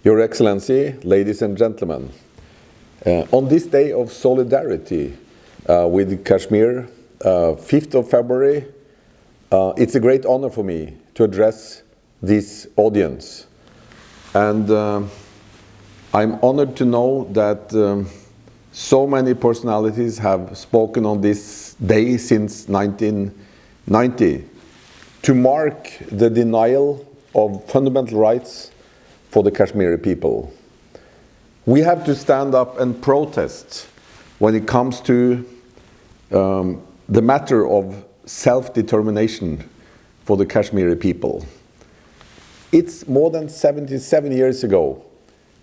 Your Excellency, ladies and gentlemen, on this day of solidarity with Kashmir, 5th of February, it's a great honor for me to address this audience. And I'm honored to know that so many personalities have spoken on this day since 1990 to mark the denial of fundamental rights for the Kashmiri people. We have to stand up and protest when it comes to the matter of self-determination for the Kashmiri people. It's more than 77 years ago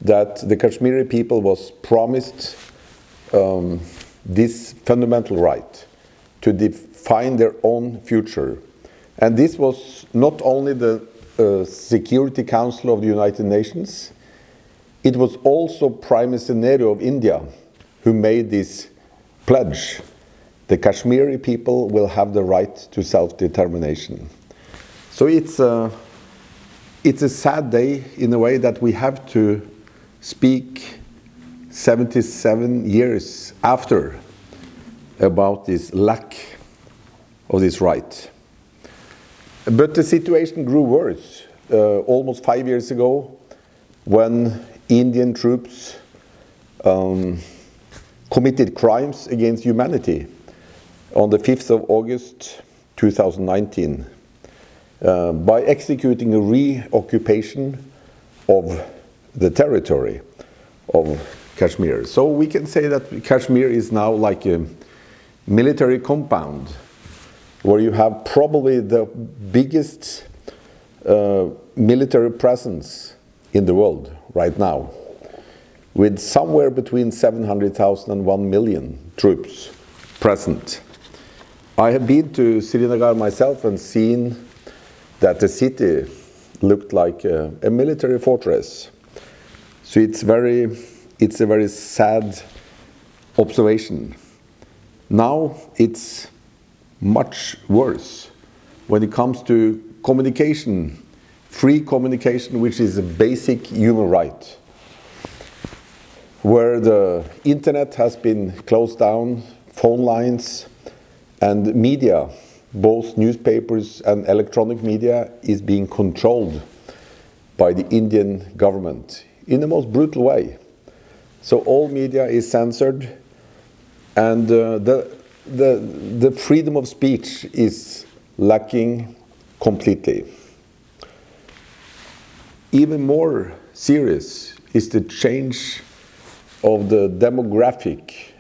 that the Kashmiri people was promised this fundamental right to define their own future. And this was not only the Security Council of the United Nations, it was also Prime Minister Nehru of India who made this pledge. The Kashmiri people will have the right to self-determination. So it's a sad day in a way that we have to speak 77 years after about this lack of this right. But the situation grew worse almost 5 years ago when Indian troops committed crimes against humanity on the 5th of August 2019 by executing a reoccupation of the territory of Kashmir. So we can say that Kashmir is now like a military compound where you have probably the biggest military presence in the world right now, with somewhere between 700,000 and 1 million troops present. I have been to Srinagar myself and seen that the city looked like a military fortress. So it's a very sad observation. Now it's much worse when it comes to communication, free communication, which is a basic human right, where the internet has been closed down, phone lines, and media, both newspapers and electronic media, is being controlled by the Indian government in the most brutal way. So all media is censored, and the freedom of speech is lacking completely. Even more serious is the change of the demographic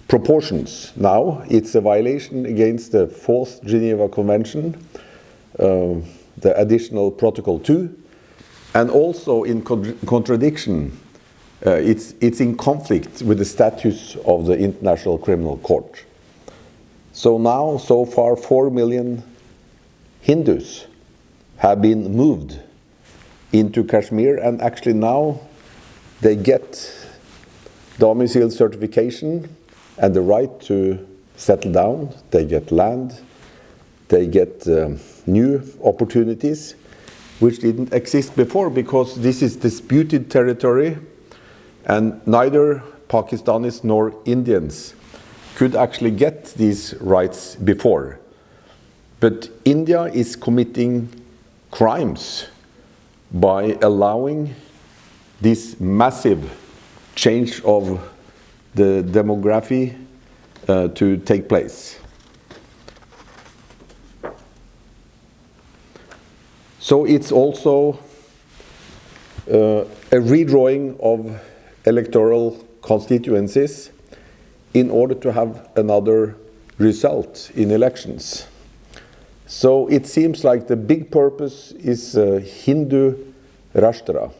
proportions. Now it's a violation against the 4th Geneva Convention, the additional Protocol 2, and also in contradiction. It's in conflict with the status of the International Criminal Court. So now, so far, 4 million Hindus have been moved into Kashmir, and actually now they get domicile certification and the right to settle down. They get land, they get new opportunities which didn't exist before, because this is disputed territory. And neither Pakistanis nor Indians could actually get these rights before. But India is committing crimes by allowing this massive change of the demography to take place. So it's also a redrawing of electoral constituencies in order to have another result in elections. So it seems like the big purpose is Hindu Rashtra,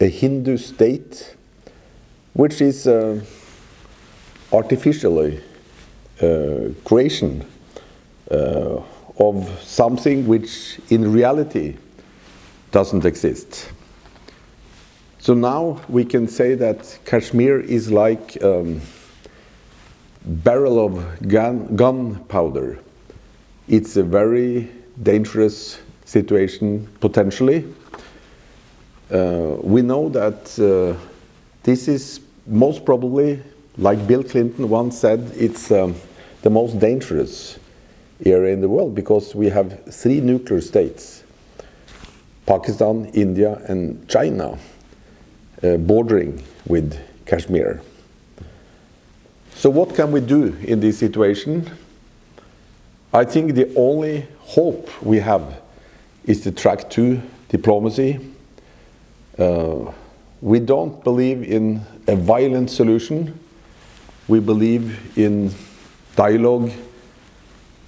a Hindu state, which is artificially creation of something which in reality doesn't exist. So now we can say that Kashmir is like barrel of gunpowder. It's a very dangerous situation, potentially. we know that this is most probably, like Bill Clinton once said, it's the most dangerous area in the world because we have 3 nuclear states, Pakistan, India and China, bordering with Kashmir. So what can we do in this situation? I think the only hope we have is the track to diplomacy. We don't believe in a violent solution. We believe in dialogue,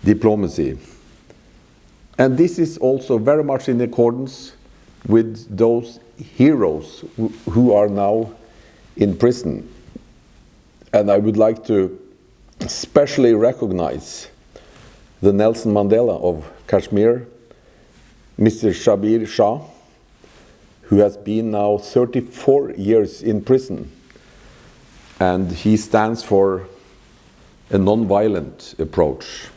diplomacy. And this is also very much in accordance with those heroes who are now in prison. And I would like to especially recognize the Nelson Mandela of Kashmir, Mr. Shabir Shah, who has been now 34 years in prison. And he stands for a non-violent approach.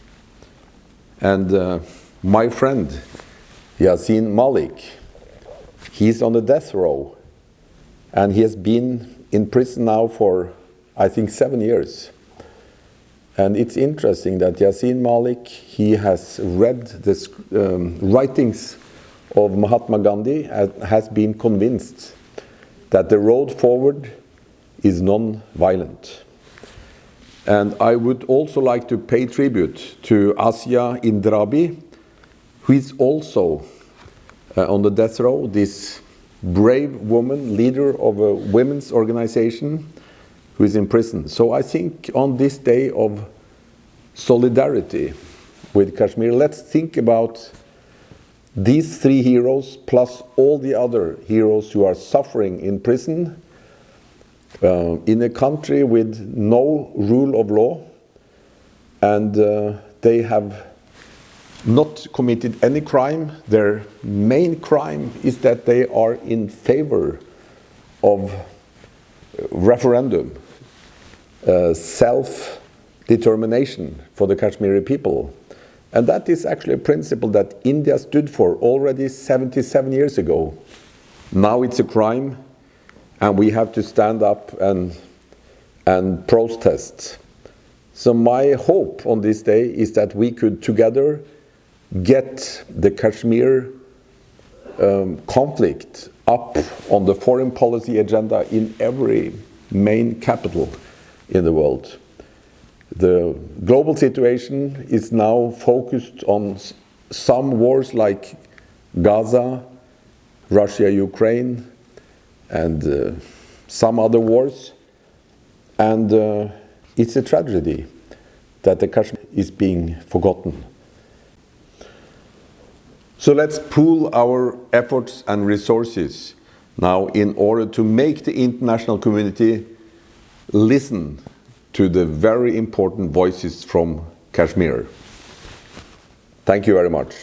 And my friend, Yasin Malik, he's on the death row. And he has been in prison now for, I think, 7 years. And it's interesting that Yasin Malik, he has read the writings of Mahatma Gandhi and has been convinced that the road forward is non-violent. And I would also like to pay tribute to Asya Indrabi, who is also on the death row, this brave woman, leader of a women's organization, who is in prison. So I think on this day of solidarity with Kashmir, let's think about these 3 heroes plus all the other heroes who are suffering in prison in a country with no rule of law, and they have not committed any crime. Their main crime is that they are in favor of referendum, self-determination for the Kashmiri people. And that is actually a principle that India stood for already 77 years ago. Now it's a crime, and we have to stand up and protest. So my hope on this day is that we could together get the Kashmir conflict up on the foreign policy agenda in every main capital in the world. The global situation is now focused on some wars like Gaza, Russia, Ukraine, and some other wars. And it's a tragedy that the Kashmir is being forgotten. So let's pool our efforts and resources now in order to make the international community listen to the very important voices from Kashmir. Thank you very much.